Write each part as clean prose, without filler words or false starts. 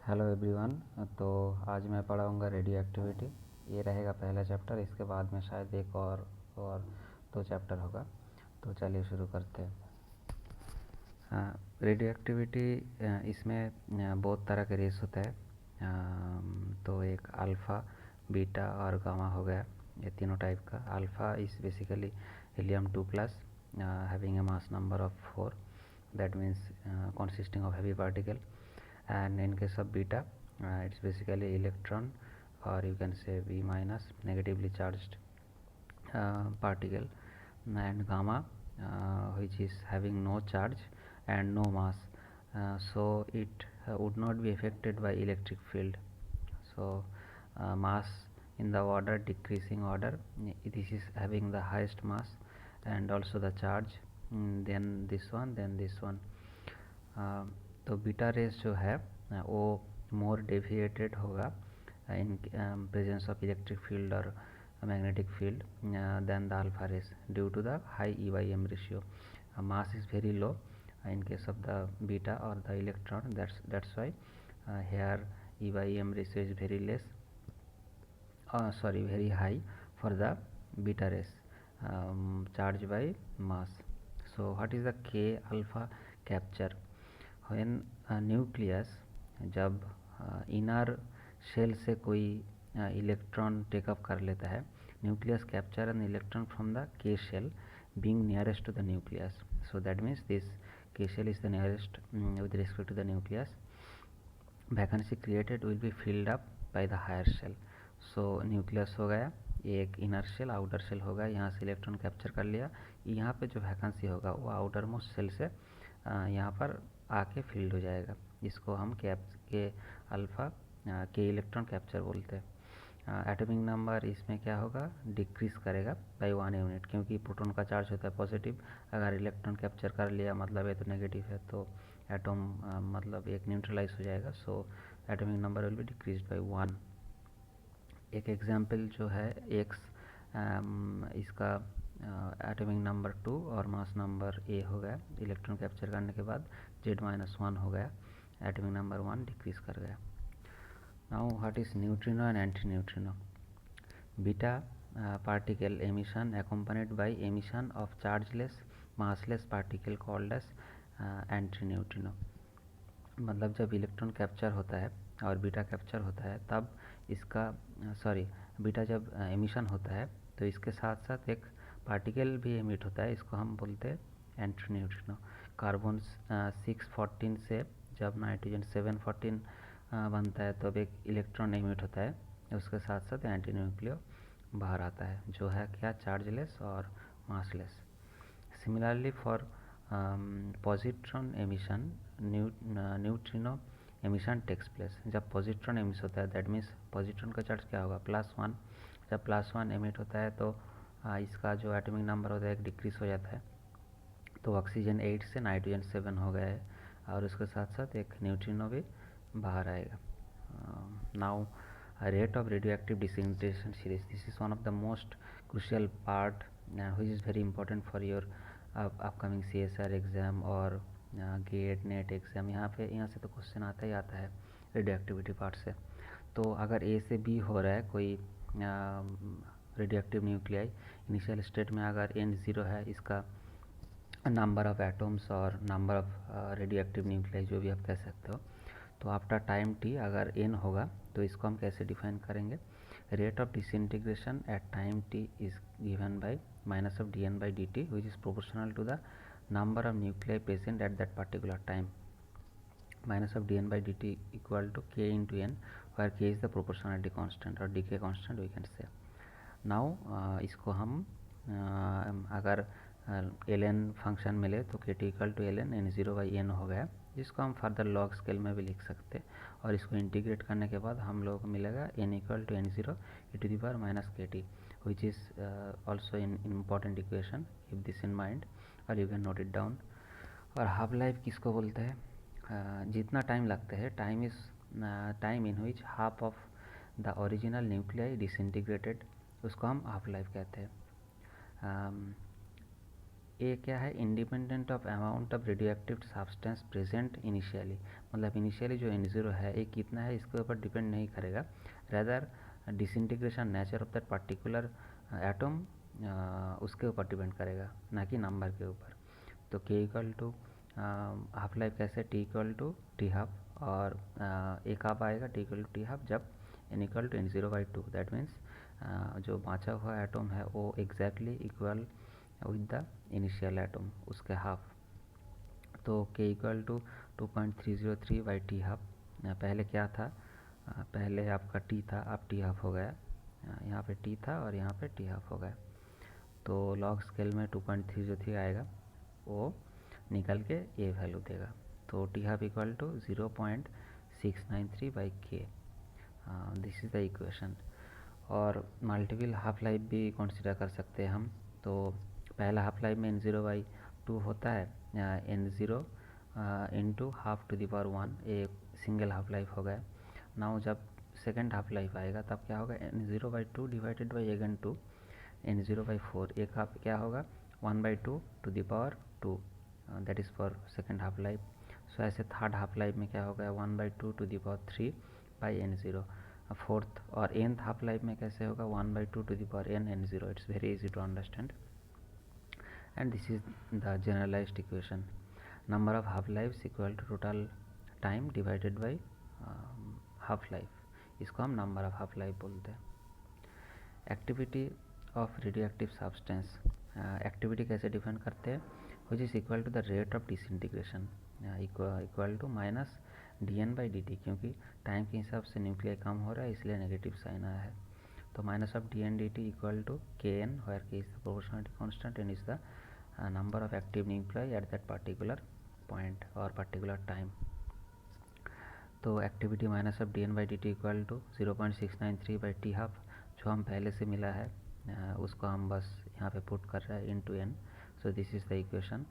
Hello everyone. तो आज मैं पढ़ाऊँगा रेडियो एक्टिविटी। ये रहेगा पहला चैप्टर, इसके बाद में शायद एक और दो चैप्टर होगा। तो चलिए शुरू करते हैं। रेडियो एक्टिविटी इसमें बहुत तरह के रेस होता है। तो एक अल्फ़ा, बीटा और गामा हो गया, ये तीनों टाइप का। Alpha is basically He2+ having a mass number of 4, that means consisting of heavy particle. And in case of beta, it's basically electron, or you can say V minus, negatively charged particle. And gamma, which is having no charge and no mass, so it would not be affected by electric field. So mass in the order decreasing order, this is having the highest mass and also the charge, then this one, then this one. तो beta race जो है वो मोर deviated होगा in presence of electric field और magnetic field than the alpha rays due to the high E/M ratio. Mass is very low in case of the beta or the electron. That's why here E/M ratio is very less. Very high for the beta rays, charged by mass. So what is the K alpha capture? When nucleus जब inner shell से कोई electron take up कर लेता है, nucleus capture an electron from the K shell being nearest to the nucleus. So that means this K shell is the nearest with respect to the nucleus. Vacancy created will be filled up by the higher shell. So nucleus हो गया, एक inner shell outer shell होगा, यहाँ से electron capture कर लिया, यहाँ पे जो वैकेंसी होगा वो आउटर मोस्ट शेल से यहाँ पर आके फील्ड हो जाएगा। इसको हम के अल्फ़ा के इलेक्ट्रॉन कैप्चर बोलते हैं। एटॉमिक नंबर इसमें क्या होगा, डिक्रीज करेगा बाय 1 यूनिट, क्योंकि प्रोटॉन का चार्ज होता है पॉजिटिव। अगर इलेक्ट्रॉन कैप्चर कर लिया मतलब ये तो नेगेटिव है, तो एटॉम मतलब एक न्यूट्रलाइज हो जाएगा। So atomic number will be decrease by 1। एक एग्जाम्पल जो है एक्स, इसका एटॉमिक नंबर 2 और मास नंबर ए हो गया। इलेक्ट्रॉन कैप्चर करने के बाद Z-1 हो गया, एटॉमिक नंबर 1 डिक्रीज कर गया। Now what is neutrino and anti neutrino? Beta particle emission accompanied by emission of chargeless massless particle called as anti-neutrino. मतलब जब इलेक्ट्रॉन कैप्चर होता है और बीटा कैप्चर होता है तब इसका बीटा जब एमिशन होता है तो इसके साथ साथ एक पार्टिकल भी एमिट होता है, इसको हम बोलते हैं एंटी-न्यूट्रिनो। कार्बन 614 से जब नाइट्रोजन 714 बनता है तब एक इलेक्ट्रॉन एमिट होता है, उसके साथ साथ एंटी न्यूक्लियो बाहर आता है, जो है क्या, चार्जलेस और massless. Similarly for positron emission, neutrino emission takes place. जब पॉजिट्रॉन एमिट होता है दैट मीन्स पॉजिट्रॉन का चार्ज क्या होगा, +1। जब +1 एमिट होता है तो इसका जो एटॉमिक नंबर होता है एक डिक्रीज हो जाता है, तो ऑक्सीजन 8 से नाइट्रोजन 7 हो गया है, और उसके साथ साथ एक न्यूट्रिनो भी बाहर आएगा। Now rate of radioactive disintegration series, this is one of the most crucial part which is very important for your upcoming CSR exam और गेट नेट एग्ज़ाम। यहाँ से तो क्वेश्चन आता ही आता है रेडियो एक्टिविटी पार्ट से। तो अगर ए से बी हो रहा है कोई radio active nuclei, initial state में अगर N0 है, इसका नंबर ऑफ एटम्स और number of radio active nuclei जो भी आप कह सकते हो, तो आफ्टर टाइम t अगर n होगा तो इसको हम कैसे डिफाइन करेंगे, rate of disintegration at time t is given by -dN/dt which is proportional to the number of nuclei present at that particular time. -dN/dt equal to k into n, where k is the proportionality constant or decay constant we can say. Now इसको हम अगर ln function मिले तो kt equal to ln N0/n हो गया, जिसको हम further log scale में भी लिख सकते हैं, और इसको इंटीग्रेट करने के बाद हम लोग मिलेगा n equal to N0 e⁻ which is also an important equation. keep this in mind or you can note it down. और हाफ लाइफ किसको बोलते हैं, जितना टाइम लगता है, time is time in which half of the original nuclei disintegrated, उसको हम half life कहते हैं। ए क्या है, independent of amount of radioactive substance present initially, मतलब इनिशियली जो N0 है ये कितना है इसके ऊपर डिपेंड नहीं करेगा, rather disintegration nature of that particular atom उसके ऊपर डिपेंड करेगा, ना कि नंबर के ऊपर। तो K equal to half life कैसे, T equal to T half, और एक हाफ आएगा T equal to T half जब N equal to N0/2, that means जो बाँचा हुआ एटम है वो exactly equal with the initial atom उसके हाफ। तो K equal to 2.303/T half, पहले क्या था, पहले आपका T था, अब T हाफ हो गया, यहाँ पे T था और यहाँ पे T हाफ हो गया, तो लॉग स्केल में 2.303 आएगा, वो निकल के ये वैल्यू देगा। तो T half equal to 0.693/K, this is the equation. और मल्टीपल हाफ लाइफ भी कंसिडर कर सकते हैं हम। तो पहला हाफ लाइफ में N0/2 होता है, N0 into half to the power 1, एक सिंगल हाफ लाइफ हो गया। नाउ जब सेकेंड हाफ लाइफ आएगा तब क्या होगा, N0/2 divided by again 2, N0/4, एक हाफ क्या होगा 1/2 to the power 2, that is for second half life. So ऐसे थर्ड हाफ लाइफ में क्या होगा 1/2 to the power 3/N0। Fourth और nth हाफ लाइफ में कैसे होगा 1/2 to the power N0। It's very easy to understand, and this is the generalised equation. Number of half life equal to total time divided by half life, इसको हम number of half life बोलते हैं। Activity of radioactive substance, activity कैसे define करते हैं, which is equal to the rate of disintegration, equal to minus dN/dt, क्योंकि time के हिसाब से न्यूक्लियर कम हो रहा है इसलिए नेगेटिव साइन आया है। तो minus of dN/dt equal to Kn, where K is the proportionality constant and is the number of active nuclei at that particular point और पर्टिकुलर टाइम। तो activity minus of dN/dt equal to 0.693/T half, जो हम पहले से मिला है उसको हम बस यहाँ पे पुट कर रहे हैं into n। So this is the equation.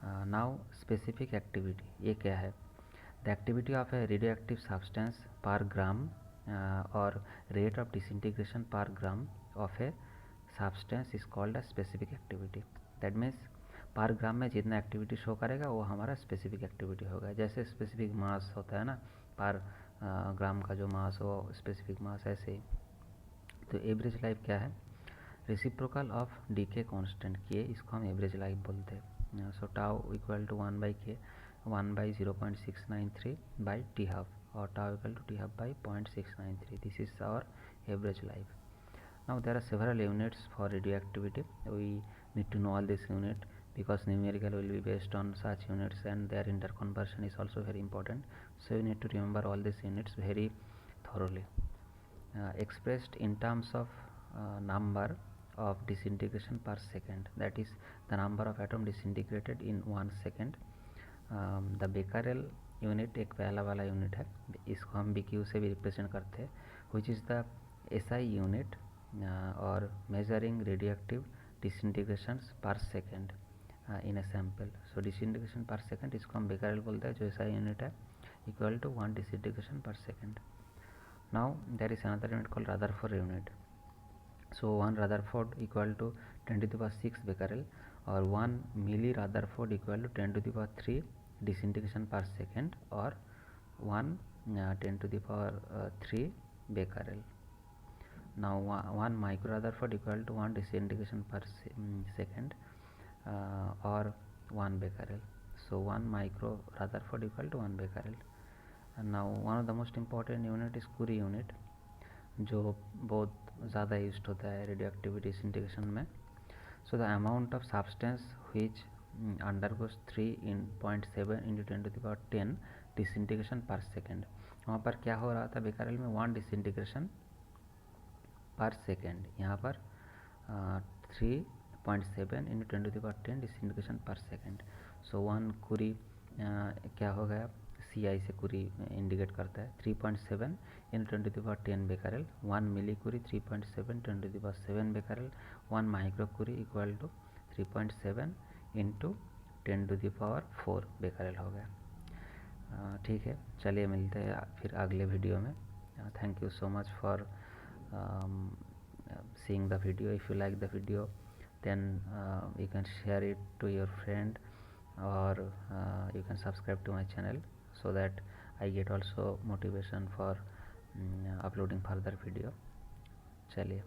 Now specific activity, ये क्या है, the activity of A radio active substance पर ग्राम और रेट ऑफ डिसइंटीग्रेशन पर gram of a substance is called a specific activity. That means पर ग्राम में जितना activity show करेगा वो हमारा स्पेसिफिक एक्टिविटी होगा। जैसे स्पेसिफिक मास होता है ना, पर ग्राम का जो मास हो स्पेसिफिक मास, ऐसे ही। तो एवरेज लाइफ क्या है, reciprocal of decay constant K, इसको हम एवरेज लाइफ बोलते हैं। So tau equal to 1/K, 1/0.693/T half, और tau equal to T half by 0.693, this is our average life. Now there are several units for radioactivity. We need to know all these units because numerical will be based on such units and their interconversion is also very important. So you need to remember all these units very thoroughly. Expressed in terms of number of disintegration per second, that is the number of atom disintegrated in 1 second. The becquerel unit एक पहला वाला unit है, इसको हम BQ से भी represent करते हैं, which is the SI unit और measuring radioactive disintegrations per second in a sample. So disintegration per second इसको हम becquerel बोलते हैं, जो SI यूनिट है, equal to 1 disintegration per second. Now there is another unit called Rutherford unit. So 1 Rutherford equal to 10 to the power 6 becquerel, और 1 milli Rutherford equal to 10 to the power 3 disintegration per second, और 1 10 to the power 3 becquerel. Now 1 micro Rutherford equal to 1 disintegration per second or 1 becquerel. So 1 micro Rutherford equal to 1 becquerel. And now one of the most important unit is Curie unit, जो बहुत ज़्यादा used होता है radio activity disintegration में. So the amount of substance which undergoes 3.7 into 10 to the power 10 disintegration per second. वहाँ पर क्या हो रहा था बेकरल में 1 डिसइंटीग्रेशन पर सेकेंड, यहाँ पर 3.7 into 10 to the power 10 disintegration per second. So 1 curie क्या हो गया, CI से कुरी इंडिकेट करता है 3.7 into 10 to the power 10 becquerel. 1 milli curie 3.7 10 to the power 7 becquerel. 1 micro curie equal to 3.7 into 10 to the power 4 becquerel हो गया. ठीक है, चलिए मिलते हैं फिर अगले वीडियो में. Thank you so much for seeing the video. If you like the video, then you can share it to your friend, or you can subscribe to my channel, so that I get also motivation for uploading further video. चलिए।